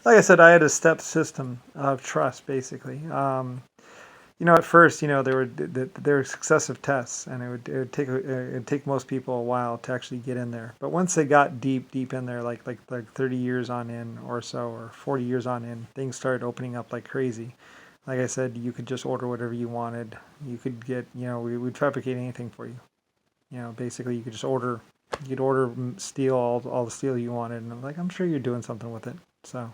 like I said, I had a step system of trust, basically. At first, there were successive tests, and it would take most people a while to actually get in there. But once they got deep in there, like 30 years on in or so, or 40 years on in, things started opening up like crazy. Like I said, you could just order whatever you wanted. You could get, we'd fabricate anything for you. Basically, you could just order. You could order steel, all the steel you wanted, and I'm sure you're doing something with it. So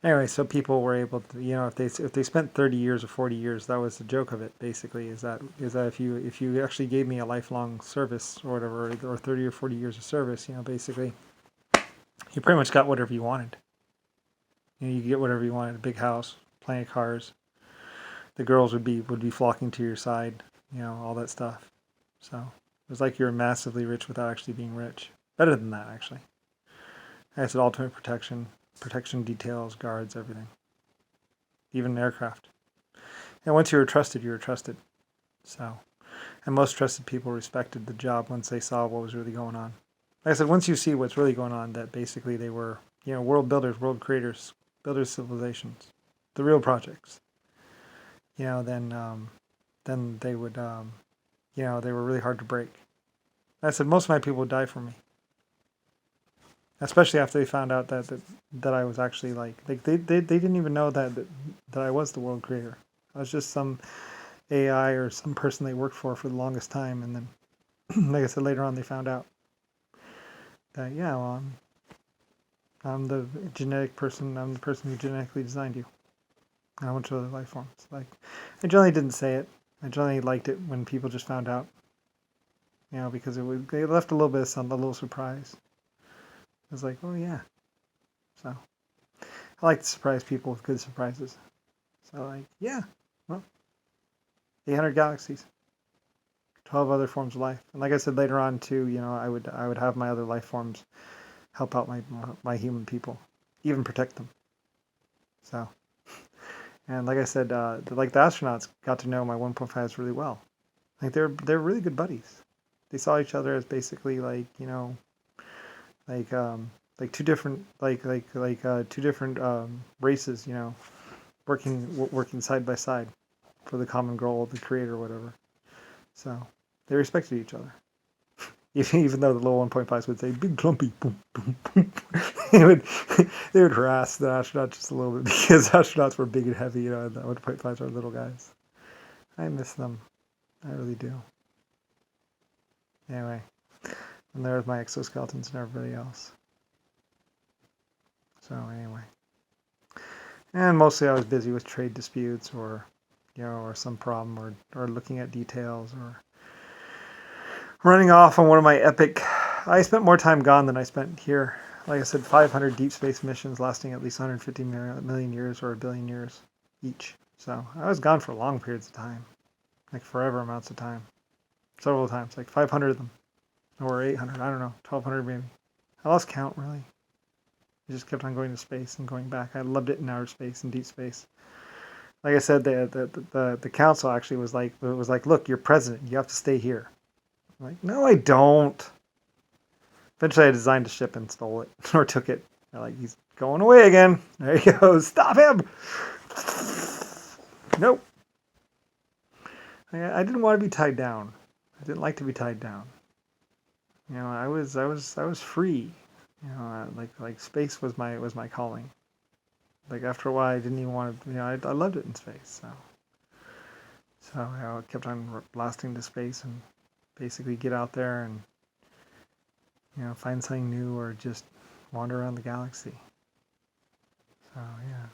anyway, so people were able to, if they spent 30 years or 40 years, that was the joke of it. Basically, is that if you actually gave me a lifelong service or whatever, or 30 or 40 years of service, basically, you pretty much got whatever you wanted. You get whatever you wanted: a big house, plenty of cars. The girls would be flocking to your side, all that stuff. So it was like you were massively rich without actually being rich. Better than that, actually. I said ultimate protection details, guards, everything, even aircraft. And once you were trusted, you were trusted. So, and most trusted people respected the job once they saw what was really going on. Like I said, once you see what's really going on, that basically they were, world builders, world creators, builders of civilizations, the real projects. Then they would, they were really hard to break. Like I said, most of my people would die for me, especially after they found out that I was actually they didn't even know that I was the world creator. I was just some AI or some person they worked for the longest time, and then like I said, later on they found out that yeah, well, I'm the genetic person. I'm the person who genetically designed you. And a bunch of other life forms. Like I generally didn't say it. I generally liked it when people just found out. Because they left a little bit of a little surprise. It was like, oh yeah. So I like to surprise people with good surprises. So yeah, well, 800 galaxies, 12 other forms of life, and like I said later on too, I would have my other life forms help out my human people, even protect them. So, and like I said, the astronauts got to know my 1.5s really well. Like they're really good buddies. They saw each other as basically like like two different two different races, working side by side for the common goal of the creator or whatever. So they respected each other. Even though the little 1.5s would say big clumpy boom boom boom, they would they would harass the astronauts just a little bit because astronauts were big and heavy, and the 1.5s are little guys. I miss them. I really do. Anyway, and there's my exoskeletons and everybody else. So anyway, and mostly I was busy with trade disputes or or some problem or looking at details or running off on one of my epic. I spent more time gone than I spent here. Like I said, 500 deep space missions lasting at least 150 million years or a billion years each. So I was gone for long periods of time, like forever amounts of time, several times, like 500 of them, or 800. I don't know, 1200 maybe. I lost count really. I just kept on going to space and going back. I loved it in outer space and deep space. Like I said, the council actually was like, look, you're president. You have to stay here. I'm like, no, I don't. Eventually, I designed a ship and stole it or took it. They're like, he's going away again. There he goes. Stop him. Nope. I didn't want to be tied down. I didn't like to be tied down. I was free. Like space was my calling. Like after a while, I didn't even want to. I loved it in space. So I kept on blasting to space and basically get out there and find something new or just wander around the galaxy. So yeah.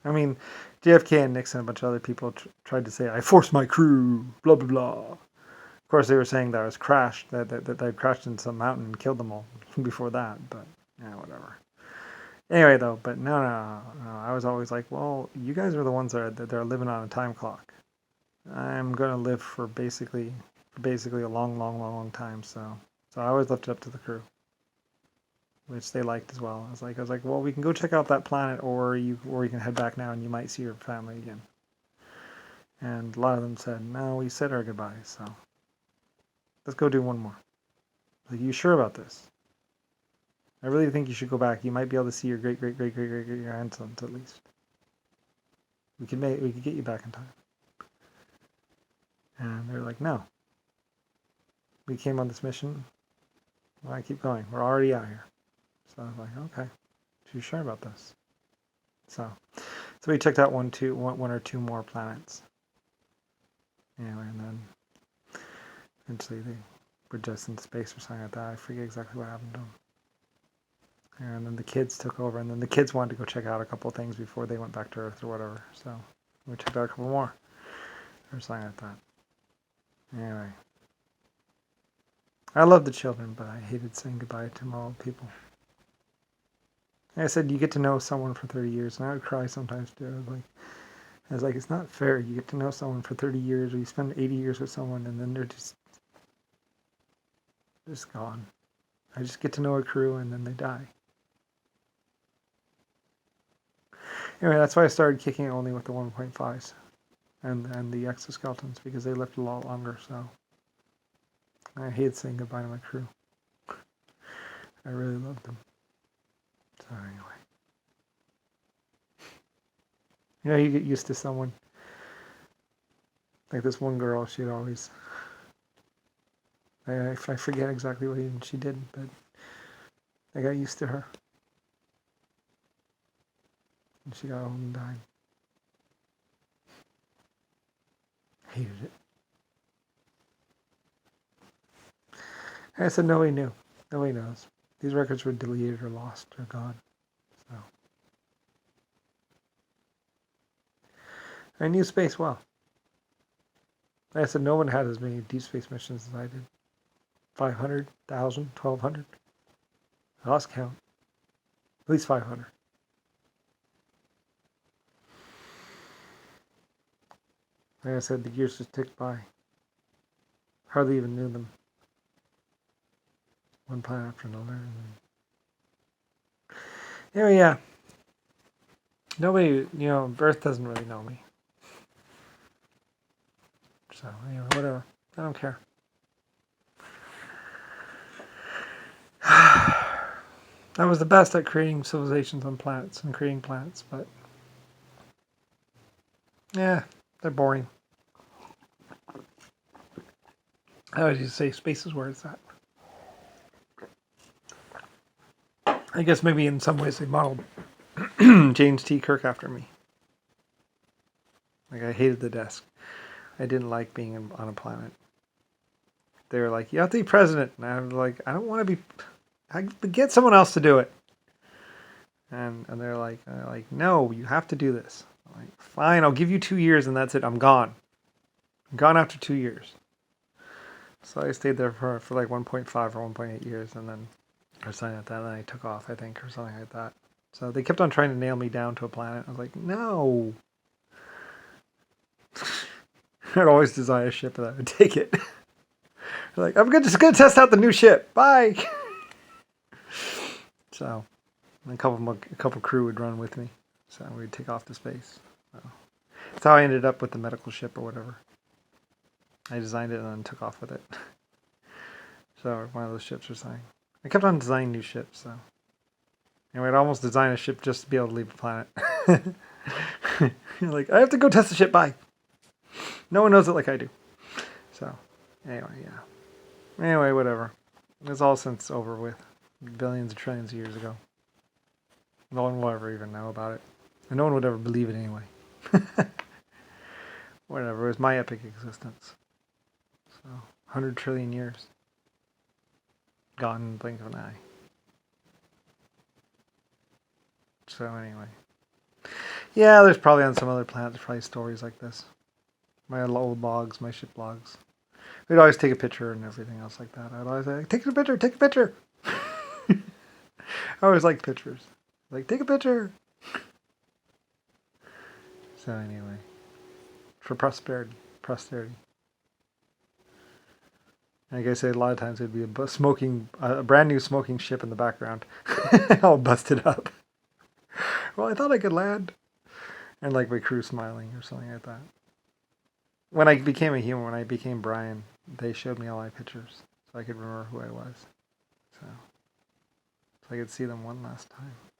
I mean, JFK and Nixon and a bunch of other people tried to say, I forced my crew, blah, blah, blah. Of course, they were saying that I was crashed, that I crashed into some mountain and killed them all before that, but yeah, whatever. Anyway, though, but no. I was always like, well, you guys are the ones that are living on a time clock. I'm going to live for basically a long, long, long, long time, so I always left it up to the crew, which they liked as well. I was like, well, we can go check out that planet, or you can head back now, and you might see your family again. And a lot of them said, no, we said our goodbyes, so let's go do one more. Like, you sure about this? I really think you should go back. You might be able to see your great grandsons at least. We could get you back in time. And they're like, no. We came on this mission. Why keep going? We're already out here. So I was like, okay. You sure about this? So we checked out one or two more planets. Anyway, and then eventually they were just in space or something like that. I forget exactly what happened to them. And then the kids took over, and then the kids wanted to go check out a couple of things before they went back to Earth or whatever. So we checked out a couple more or something like that. Anyway, I loved the children, but I hated saying goodbye to my old people. Like I said, you get to know someone for 30 years, and I would cry sometimes too. I was like, it's not fair. You get to know someone for 30 years, or you spend 80 years with someone, and then they're just gone. I just get to know a crew, and then they die. Anyway, that's why I started kicking it only with the 1.5s and the exoskeletons, because they lived a lot longer. So I hate saying goodbye to my crew. I really loved them. So anyway, you get used to someone. Like this one girl, she'd always, I forget exactly what even she did, but I got used to her. And she got old and died. Hated it. And I said, nobody knew. Nobody knows. These records were deleted or lost or gone. So I knew space well. Like I said, no one had as many deep space missions as I did. 500, 1,000, 1,200. I lost count. At least 500. Like I said, the years just ticked by. Hardly even knew them. One planet after another. Anyway, yeah. Nobody, Earth doesn't really know me. So, anyway, whatever. I don't care. I was the best at creating civilizations on planets and creating planets, but yeah, they're boring. I always used to say space is where it's at. I guess maybe in some ways they modeled James T. Kirk after me. Like, I hated the desk. I didn't like being on a planet. They were like, you have to be president. And I was like, I don't want to be... Get someone else to do it. And they're like, no, you have to do this. I'm like, fine, I'll give you 2 years and that's it. I'm gone. I'm gone after 2 years. So I stayed there for like 1.5 or 1.8 years, and then or something like that. And then I took off, I think, or something like that. So they kept on trying to nail me down to a planet. I was like, no. I'd always design a ship and I would take it. Like, I'm just going to test out the new ship. Bye. So a couple crew would run with me. So we'd take off to space. So that's how I ended up with the medical ship or whatever. I designed it and then took off with it. So one of those ships or something. I kept on designing new ships, so. Anyway, I'd almost design a ship just to be able to leave the planet. You're like, I have to go test the ship, bye. No one knows it like I do. So, anyway, yeah. Anyway, whatever. It's all since over with. Billions of trillions of years ago. No one will ever even know about it. And no one would ever believe it anyway. Whatever, it was my epic existence. So, 100 trillion years. Gone in the blink of an eye. So anyway. Yeah, there's probably on some other planets probably stories like this. My old logs, my ship logs. We'd always take a picture and everything else like that. I'd always say, take a picture. I always liked pictures. Like, take a picture. So anyway. For posterity. Like I say, a lot of times it'd be a brand new smoking ship in the background. All busted up. Well, I thought I could land. And like my crew smiling or something like that. When I became a human, when I became Brian, they showed me all my pictures. So I could remember who I was. So so I could see them one last time.